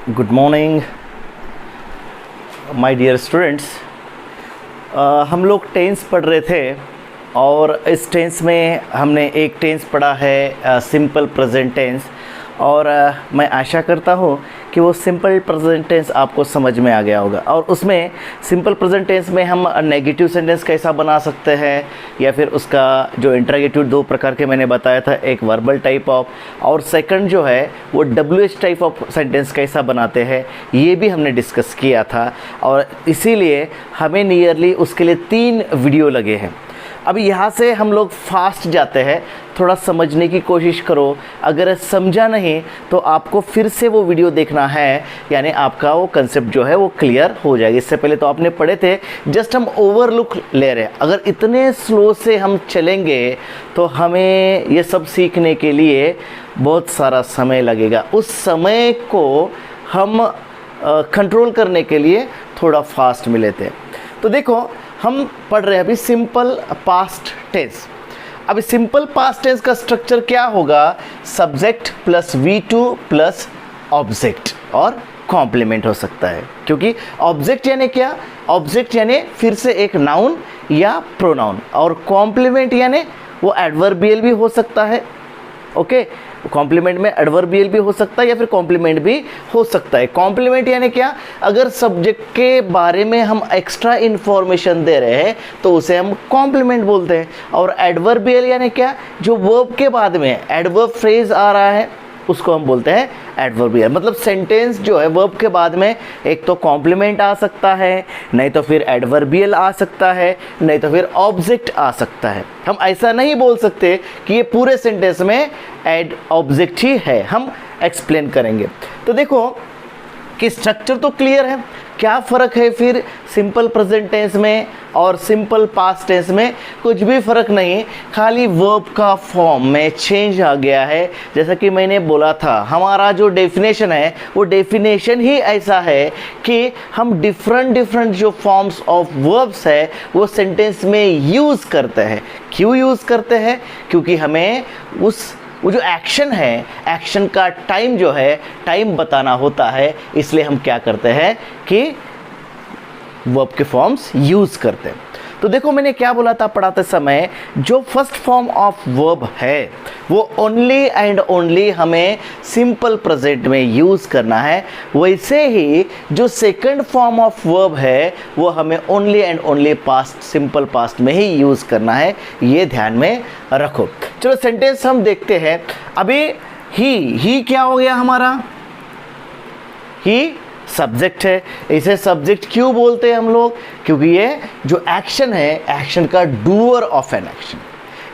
Good morning my dear students. हम लोग tense पढ़ रहे थे और इस टेंस में हमने एक टेंस पढ़ा है सिंपल प्रेजेंट टेंस, और मैं आशा करता हूँ कि वो सिंपल प्रेजेंट टेंस आपको समझ में आ गया होगा। और उसमें सिंपल प्रेजेंट टेंस में हम नेगेटिव सेंटेंस कैसा बना सकते हैं, या फिर उसका जो इंटरोगेटिव दो प्रकार के मैंने बताया था, एक वर्बल टाइप ऑफ और सेकंड जो है वो WH टाइप ऑफ सेंटेंस कैसा बनाते हैं, ये भी हमने डिस्कस किया था। और इसीलिए हमें नियरली उसके लिए 3 वीडियो लगे हैं। अब यहाँ से हम लोग फास्ट जाते हैं, थोड़ा समझने की कोशिश करो। अगर समझा नहीं तो आपको फिर से वो वीडियो देखना है, यानी आपका वो कंसेप्ट जो है वो क्लियर हो जाएगा। इससे पहले तो आपने पढ़े थे, जस्ट हम ओवरलुक ले रहे हैं। अगर इतने स्लो से हम चलेंगे तो हमें ये सब सीखने के लिए बहुत सारा समय लगेगा। उस समय को हम कंट्रोल करने के लिए थोड़ा फास्ट में लेते हैं। तो देखो, हम पढ़ रहे हैं अभी सिंपल पास्ट टेंस। अभी सिंपल पास्ट टेंस का स्ट्रक्चर क्या होगा? Subject plus V2 plus object और कॉम्प्लीमेंट हो सकता है, क्योंकि ऑब्जेक्ट यानी क्या? ऑब्जेक्ट यानी फिर से एक नाउन या प्रोनाउन, और कॉम्प्लीमेंट यानी वो एडवर्बियल भी हो सकता है। ओके, कॉम्प्लीमेंट में एडवर्बियल भी हो सकता है या फिर कॉम्प्लीमेंट भी हो सकता है। कॉम्प्लीमेंट यानी क्या? अगर सब्जेक्ट के बारे में हम एक्स्ट्रा इन्फॉर्मेशन दे रहे हैं तो उसे हम कॉम्प्लीमेंट बोलते हैं। और एडवर्बियल यानी क्या? जो वर्ब के बाद में एडवर्ब फ्रेज आ रहा है उसको हम बोलते हैं एडवर्बियल। मतलब सेंटेंस जो है वर्ब के बाद में एक तो कॉम्प्लीमेंट आ सकता है, नहीं तो फिर एडवर्बियल आ सकता है, नहीं तो फिर ऑब्जेक्ट आ सकता है। हम ऐसा नहीं बोल सकते कि ये पूरे सेंटेंस में एड ऑब्जेक्ट ही है, हम एक्सप्लेन करेंगे। तो देखो कि स्ट्रक्चर तो क्लियर है। क्या फ़र्क है फिर सिंपल प्रेजेंट टेंस में और सिंपल पास्ट टेंस में? कुछ भी फ़र्क नहीं, खाली वर्ब का फॉर्म में चेंज आ गया है। जैसा कि मैंने बोला था, हमारा जो डेफिनेशन है वो डेफिनेशन ही ऐसा है कि हम डिफरेंट जो फॉर्म्स ऑफ वर्ब्स है वो सेंटेंस में यूज़ करते हैं। क्यों यूज़ करते हैं? क्योंकि हमें वो जो एक्शन है, एक्शन का टाइम जो है, टाइम बताना होता है। इसलिए हम क्या करते हैं कि वर्ब के फॉर्म्स यूज़ करते हैं। तो देखो, मैंने क्या बोला था पढ़ाते समय, जो फर्स्ट फॉर्म ऑफ वर्ब है वो ओनली एंड ओनली हमें सिंपल प्रेजेंट में यूज़ करना है। वैसे ही जो सेकंड फॉर्म ऑफ वर्ब है वो हमें only and only past, simple past में ही यूज़ करना है। ये ध्यान में रखो। चलो सेंटेंस हम देखते हैं। अभी ही क्या हो गया हमारा? ही सब्जेक्ट है। इसे सब्जेक्ट क्यों बोलते हैं हम लोग? क्योंकि ये जो एक्शन है, एक्शन का डूअर ऑफ एन एक्शन।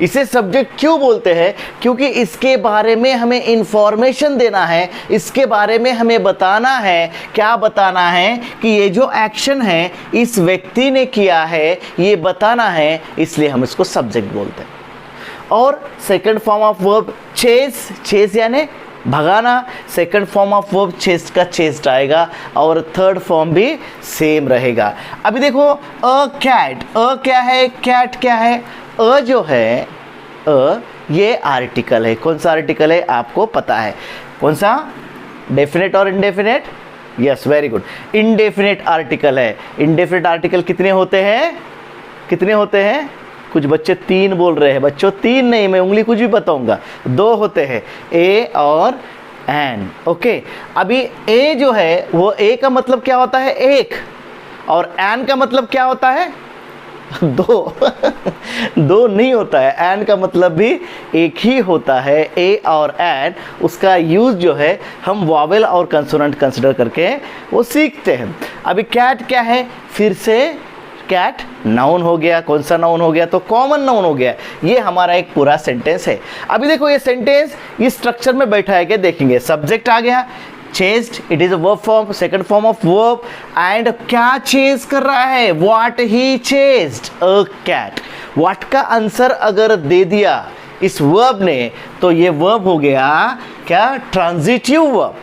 इसे सब्जेक्ट क्यों बोलते हैं? क्योंकि इसके बारे में हमें इंफॉर्मेशन देना है, इसके बारे में हमें बताना है। क्या बताना है? कि ये जो एक्शन है इस व्यक्ति ने किया है, ये बताना है, इसलिए हम इसको सब्जेक्ट बोलते हैं। और second form of verb chase यानी भगाना। Second form of verb chased का चेस्ट आएगा, और थर्ड फॉर्म भी सेम रहेगा। अभी देखो, अ कैट, अ क्या है, कैट क्या है? अ जो है, ये आर्टिकल है। कौन सा आर्टिकल है आपको पता है? कौन सा? डेफिनेट और indefinite? Yes, very good, indefinite article है। इनडेफिनेट आर्टिकल कितने होते हैं? कितने होते हैं? कुछ बच्चे 3 बोल रहे हैं। बच्चों 3 नहीं, मैं उंगली कुछ भी बताऊंगा। 2 होते हैं, ए और एन। ओके, अभी ए जो है वो ए का मतलब क्या होता है? एक। और एन का मतलब क्या होता है? 2 2 नहीं होता है, एन का मतलब भी एक ही होता है। ए और एन, उसका यूज़ जो है हम वॉवेल और कंसोनेंट कंसिडर करके वो सीखते हैं। अभी कैट क्या है? फिर से कैट नाउन हो गया। कौन सा नाउन हो गया? तो कॉमन नाउन हो गया। ये हमारा एक पूरा सेंटेंस है। अभी देखो, ये सेंटेंस इस स्ट्रक्चर में बैठा है क्या? देखेंगे, सब्जेक्ट आ गया, chased, it is a verb form, second form of verb, and क्या चेज कर रहा है? What he chased a cat. What का आंसर अगर दे दिया इस वर्ब ने तो ये वर्ब हो गया क्या? Transitive verb.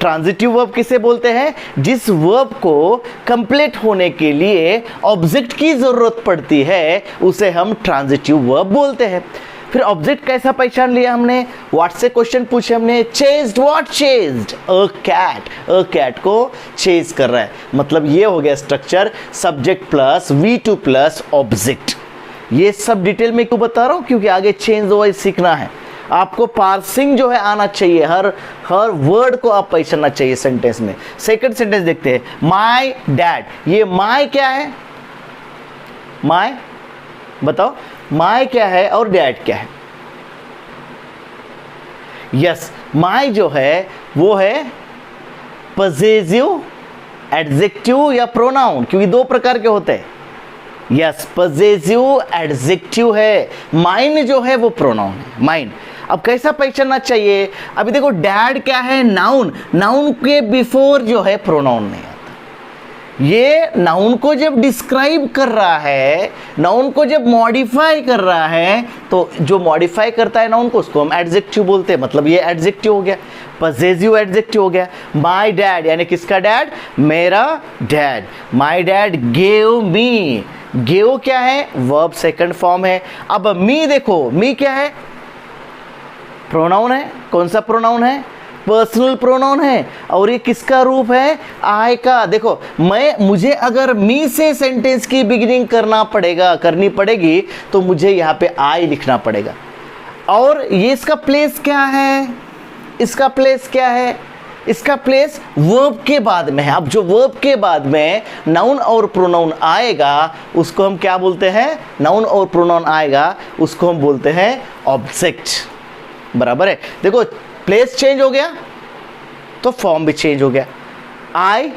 ट्रांजिटिव वर्ब किसे बोलते हैं? जिस वर्ब को कंप्लीट होने के लिए ऑब्जेक्ट की जरूरत पड़ती है उसे हम ट्रांजिटिव वर्ब बोलते हैं। फिर ऑब्जेक्ट कैसा पहचान लिया हमने, व्हाट से क्वेश्चन पूछे हमने, chased, what chased, a cat को चेज कर रहा है, मतलब ये हो गया structure subject plus V2 plus object. ये सब डिटेल में क्यों बता रहा हूं, क्योंकि आगे चेंज वाइज सीखना है आपको, पार्सिंग जो है आना चाहिए, हर वर्ड को आप पहचानना चाहिए सेंटेंस में। सेकंड सेंटेंस देखते हैं, माय डैड, ये माय क्या है, माय बताओ, माय क्या है और डैड क्या है। यस, माय जो है वो है पजेसिव एडजेक्टिव या प्रोनाउन, क्योंकि दो प्रकार के होते हैं। यस, पजेसिव एडजेक्टिव है, माइन जो है वो प्रोनाउन है, माइन। अब कैसा पहचानना चाहिए, अभी देखो डैड क्या है, नाउन, नाउन के बिफोर जो है प्रोनाउन नहीं आता। ये नाउन को जब डिस्क्राइब कर रहा है, नाउन को जब मॉडिफाई कर रहा है, तो जो मॉडिफाई करता है नाउन को उसको हम एडजेक्टिव बोलते हैं, मतलब ये एडजेक्टिव हो गया, पजेसिव एडजेक्टिव हो गया। माय डैड यानी किसका डैड, मेरा dad. My dad gave me, gave क्या है, वर्ब सेकंड फॉर्म है। अब मी देखो, मी क्या है, प्रोनाउन है। कौन सा प्रोनाउन है, पर्सनल प्रोनाउन है, और ये किसका रूप है, आई का। देखो मुझे अगर मी से सेंटेंस की बिगिनिंग करनी पड़ेगी तो मुझे यहाँ पे आई लिखना पड़ेगा, और ये इसका प्लेस क्या है, इसका प्लेस क्या है, इसका प्लेस वर्ब के बाद में है। अब जो वर्ब के बाद में नाउन और प्रोनाउन आएगा उसको हम क्या बोलते हैं, नाउन और प्रोनाउन आएगा उसको हम बोलते हैं ऑब्जेक्ट, बराबर है। देखो प्लेस चेंज हो गया तो फॉर्म भी चेंज हो गया। आई,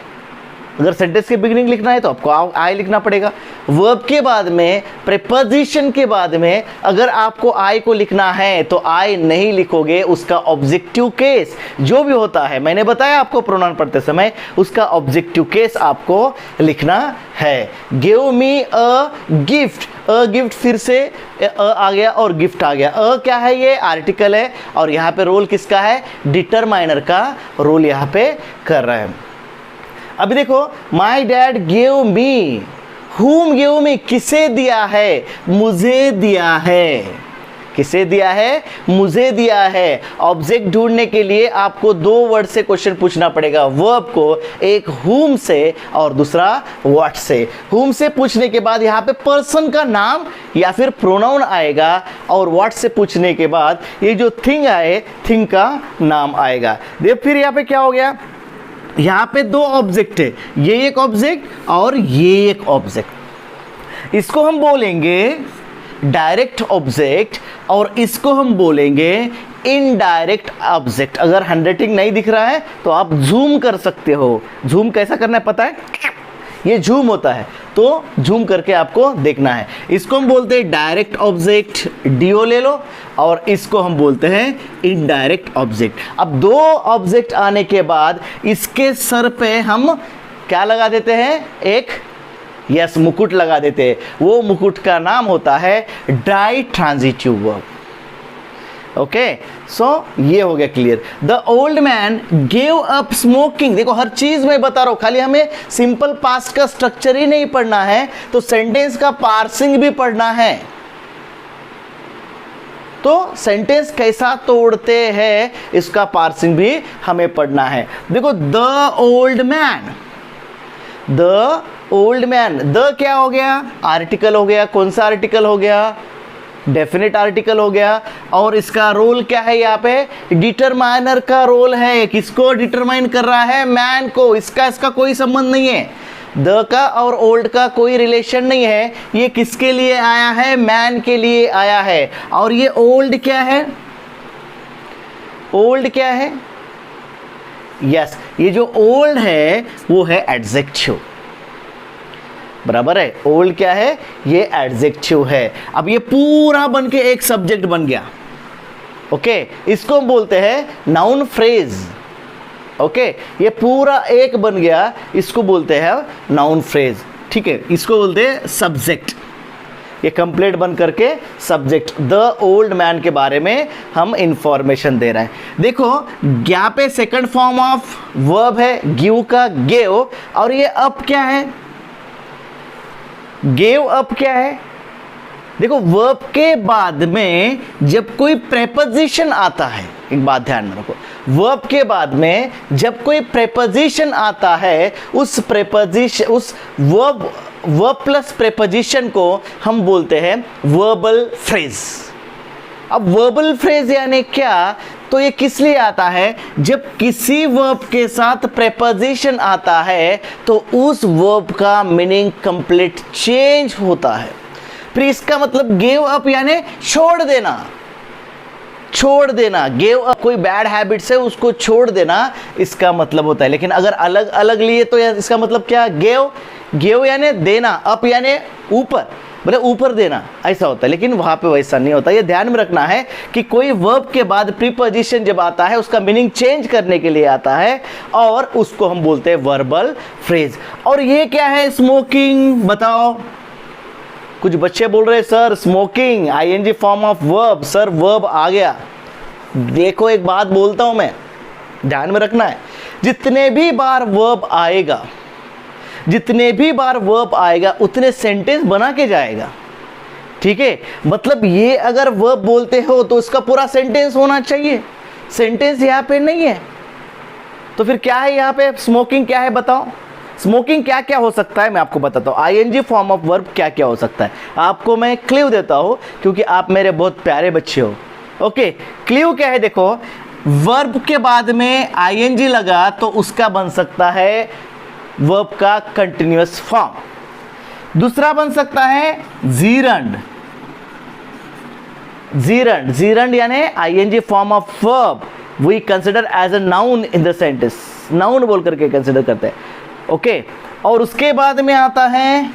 अगर सेंटेंस के बिगिनिंग लिखना है तो आपको आई लिखना पड़ेगा। वर्ब के बाद में, प्रीपोजिशन के बाद में अगर आपको आई को लिखना है तो आई नहीं लिखोगे, उसका ऑब्जेक्टिव केस जो भी होता है, मैंने बताया आपको प्रोनाउन पढ़ते समय, उसका ऑब्जेक्टिव केस आपको लिखना है। Give me a gift, a gift फिर से अ आ गया और गिफ्ट आ गया। अ क्या है, ये आर्टिकल है, और यहाँ पे रोल किसका है, डिटरमाइनर का रोल यहाँ पे कर रहा है। अभी देखो, my dad gave me, whom gave me, किसे दिया है, मुझे दिया है, किसे दिया है, मुझे दिया है। ऑब्जेक्ट ढूंढने के लिए आपको दो वर्ड से क्वेश्चन पूछना पड़ेगा, वर्ब को, एक whom से और दूसरा what से। whom से पूछने के बाद यहाँ पे पर्सन का नाम या फिर प्रोनाउन आएगा, और what से पूछने के बाद ये जो थिंग आए, थिंग का नाम आएगा। देख फिर यहाँ पे क्या हो गया, यहाँ पे दो ऑब्जेक्ट है, ये एक ऑब्जेक्ट और ये एक ऑब्जेक्ट। इसको हम बोलेंगे डायरेक्ट ऑब्जेक्ट और इसको हम बोलेंगे इनडायरेक्ट ऑब्जेक्ट। अगर हैंडराइटिंग नहीं दिख रहा है तो आप जूम कर सकते हो। जूम कैसा करना है पता है, ये जूम होता है तो जूम करके आपको देखना है। इसको हम बोलते हैं डायरेक्ट ऑब्जेक्ट, डीओ ले लो, और इसको हम बोलते हैं इनडायरेक्ट ऑब्जेक्ट। अब दो ऑब्जेक्ट आने के बाद इसके सर पे हम क्या लगा देते हैं, एक यस मुकुट लगा देते हैं। वो मुकुट का नाम होता है डाई ट्रांजिटिव वर्ब। ओके, सो ये हो गया clear. The old man gave up smoking. देखो हर चीज मैं बता रहा हूं, खाली हमें सिंपल पास्ट का स्ट्रक्चर ही नहीं पढ़ना है, तो सेंटेंस का पार्सिंग भी पढ़ना है। तो सेंटेंस कैसा तोड़ते हैं इसका पार्सिंग भी हमें पढ़ना है। देखो the old man, the old man, the क्या हो गया, आर्टिकल हो गया। कौन सा आर्टिकल हो गया, डेफिनेट आर्टिकल हो गया। और इसका रोल क्या है, यहाँ पे डिटरमाइनर का रोल है। किसको डिटरमाइन कर रहा है, मैन को। इसका कोई संबंध नहीं है, द का और ओल्ड का कोई रिलेशन नहीं है। ये किसके लिए आया है, मैन के लिए आया है। और ये ओल्ड क्या है, ओल्ड क्या है, यस ये जो ओल्ड है वो है एडजेक्टिव, बराबर है। ओल्ड क्या है, ये एडजेक्टिव है। अब ये पूरा बन के एक सब्जेक्ट बन गया। ओके, इसको हम बोलते हैं नाउन फ्रेज। ओके, ये पूरा एक बन गया, इसको बोलते हैं नाउन फ्रेज। ठीक है, इसको बोलते हैं सब्जेक्ट। ये कंप्लीट बन करके सब्जेक्ट। द ओल्ड मैन के बारे में हम इंफॉर्मेशन दे रहे हैं। देखो यहाँ पे सेकंड फॉर्म ऑफ वर्ब है गिव का, गेव। और ये अप क्या है, गेव अप क्या है, देखो वर्ब के बाद में जब कोई प्रेपोजिशन आता है, एक बात ध्यान में रखो, वर्ब के बाद में जब कोई प्रेपोजिशन आता है, उस प्रेपोजिशन, उस वर्ब प्लस प्रेपोजिशन को हम बोलते हैं वर्बल फ्रेज। अब वर्बल फ्रेज यानी क्या, तो ये किस लिए आता है, जब किसी वर्ब के साथ प्रेपोजिशन आता है तो उस वर्ब का मीनिंग कंप्लीट चेंज होता है। फिर इसका मतलब गिव अप यानी छोड़ देना, छोड़ देना, गिव अप कोई बैड हैबिट्स है उसको छोड़ देना, इसका मतलब होता है। लेकिन अगर अलग अलग लिए तो इसका मतलब क्या, गिव यानी देना, अप यानी ऊपर, मतलब ऊपर देना, ऐसा होता है। लेकिन वहां पे वैसा नहीं होता। ये ध्यान में रखना है कि कोई वर्ब के बाद प्रीपोजिशन जब आता है उसका मीनिंग चेंज करने के लिए आता है और उसको हम बोलते हैं वर्बल फ्रेज। और ये क्या है, स्मोकिंग, बताओ। कुछ बच्चे बोल रहे हैं sir smoking ING form of verb, sir verb आ गया। देखो एक बात बोलता हूं मैं, ध्यान में रखना है, जितने भी बार वर्ब आएगा, जितने भी बार वर्ब आएगा उतने सेंटेंस बना के जाएगा, ठीक है। मतलब ये अगर वर्ब बोलते हो तो उसका पूरा सेंटेंस होना चाहिए, सेंटेंस यहाँ पे नहीं है। तो फिर क्या है यहाँ पे, स्मोकिंग क्या है बताओ, स्मोकिंग क्या क्या हो सकता है मैं आपको बताता हूँ। आईएनजी फॉर्म ऑफ वर्ब क्या क्या हो सकता है, आपको मैं क्ल्यू देता हूँ क्योंकि आप मेरे बहुत प्यारे बच्चे हो। ओके, क्ल्यू क्या है, देखो वर्ब के बाद में आईएनजी लगा तो उसका बन सकता है वर्ब का कंटिन्यूअस फॉर्म। दूसरा बन सकता है जीरंड, जीरंड, जीरंड यानी ING form of verb we consider as a noun in the sentence, noun बोल करके कंसिडर करते हैं। ओके, और उसके बाद में आता है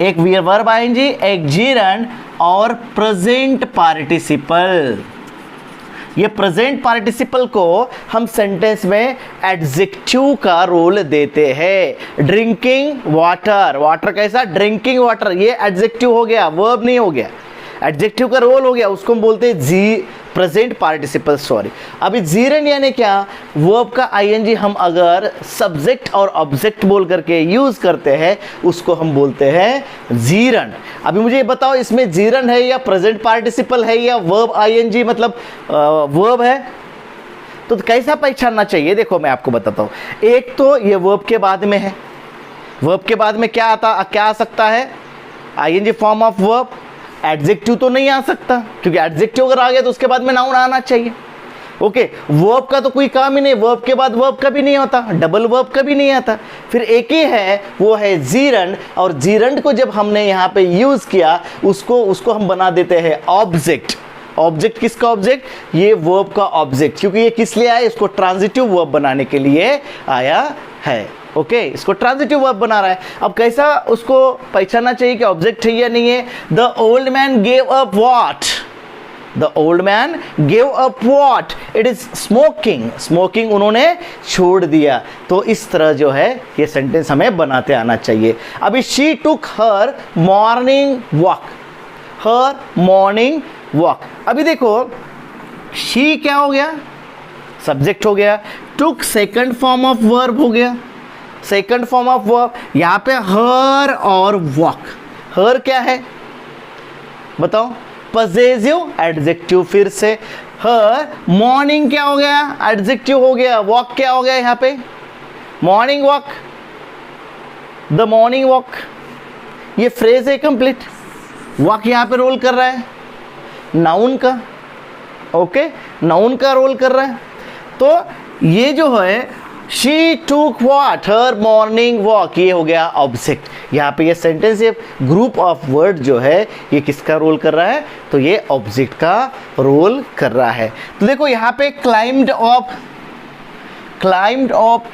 एक वर्ब आईएनजी, एक जीरंड और प्रेजेंट पार्टिसिपल। ये प्रेजेंट पार्टिसिपल को हम सेंटेंस में एडजेक्टिव का रोल देते हैं। ड्रिंकिंग वाटर, वाटर कैसा, ड्रिंकिंग वाटर, ये एडजेक्टिव हो गया, वर्ब नहीं हो गया, एडजेक्टिव का रोल हो गया, उसको हम बोलते हैं प्रेजेंट पार्टिसिपल। सॉरी, अभी जीरंड यानी क्या, वर्ब का आईएनजी हम अगर सब्जेक्ट और ऑब्जेक्ट बोल करके यूज करते हैं उसको हम बोलते हैं जीरंड। अभी मुझे ये बताओ इसमें जीरंड है या प्रेजेंट पार्टिसिपल है या वर्ब आईएनजी मतलब वर्ब है, तो कैसा पहचानना चाहिए, देखो मैं आपको बताता हूँ। एक तो ये वर्ब के बाद में है, वर्ब के बाद में क्या आ सकता है, ING form of verb. Adjective तो नहीं आ सकता क्योंकि एडजेक्टिव अगर आ गया तो उसके बाद में नाउन आना चाहिए। ओके, वर्ब का तो कोई काम ही नहीं, वर्ब के बाद वर्ब कभी नहीं होता, डबल वर्ब कभी नहीं आता। फिर एक ही है, वो है जीरंड, और जीरंड को जब हमने यहाँ पे यूज किया उसको हम बना देते हैं ऑब्जेक्ट। ऑब्जेक्ट किसका ऑब्जेक्ट, ये वर्ब का ऑब्जेक्ट, क्योंकि ये किस लिए आया, इसको ट्रांजिटिव वर्ब बनाने के लिए आया है। ओके, इसको ट्रांजिटिव वर्ब बना रहा है। अब कैसा उसको पहचानना चाहिए कि ऑब्जेक्ट है या नहीं है। The old man gave up what, the old man gave up what, it is smoking, smoking उन्होंने छोड़ दिया। तो इस तरह जो है ये सेंटेंस हमें बनाते आना चाहिए। अभी she took her morning walk, her morning walk. अभी देखो शी क्या हो गया, सब्जेक्ट हो गया, टुक सेकंड फॉर्म ऑफ वर्ब हो गया, सेकंड फॉर्म ऑफ वर्ब। यहाँ पे हर और वॉक, हर क्या है बताओ, पजेसिव एडजेक्टिव। फिर से हर मॉर्निंग क्या हो गया, एडजेक्टिव हो गया, वॉक क्या हो गया यहाँ पे, morning walk, the morning walk, ये फ्रेज है कंप्लीट। वॉक यहाँ पे रोल कर रहा है नाउन का, ओके, नाउन का रोल कर रहा है। तो ये जो है शी टूक वॉट, हर मॉर्निंग वॉक, ये हो गया ऑब्जेक्ट। यहाँ पे ये सेंटेंस, ये ग्रुप ऑफ वर्ड जो है ये किसका रोल कर रहा है, तो ये ऑब्जेक्ट का रोल कर रहा है। तो देखो यहाँ पे climbed up, climbed up,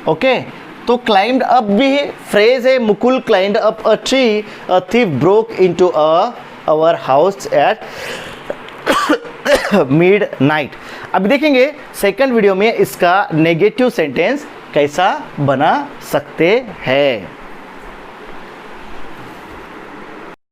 okay, तो क्लाइम्ड अप भी फ्रेज है। Mukul climbed up a tree, a thief broke into our house at midnight. अभी देखेंगे सेकंड वीडियो में इसका नेगेटिव सेंटेंस कैसा बना सकते हैं।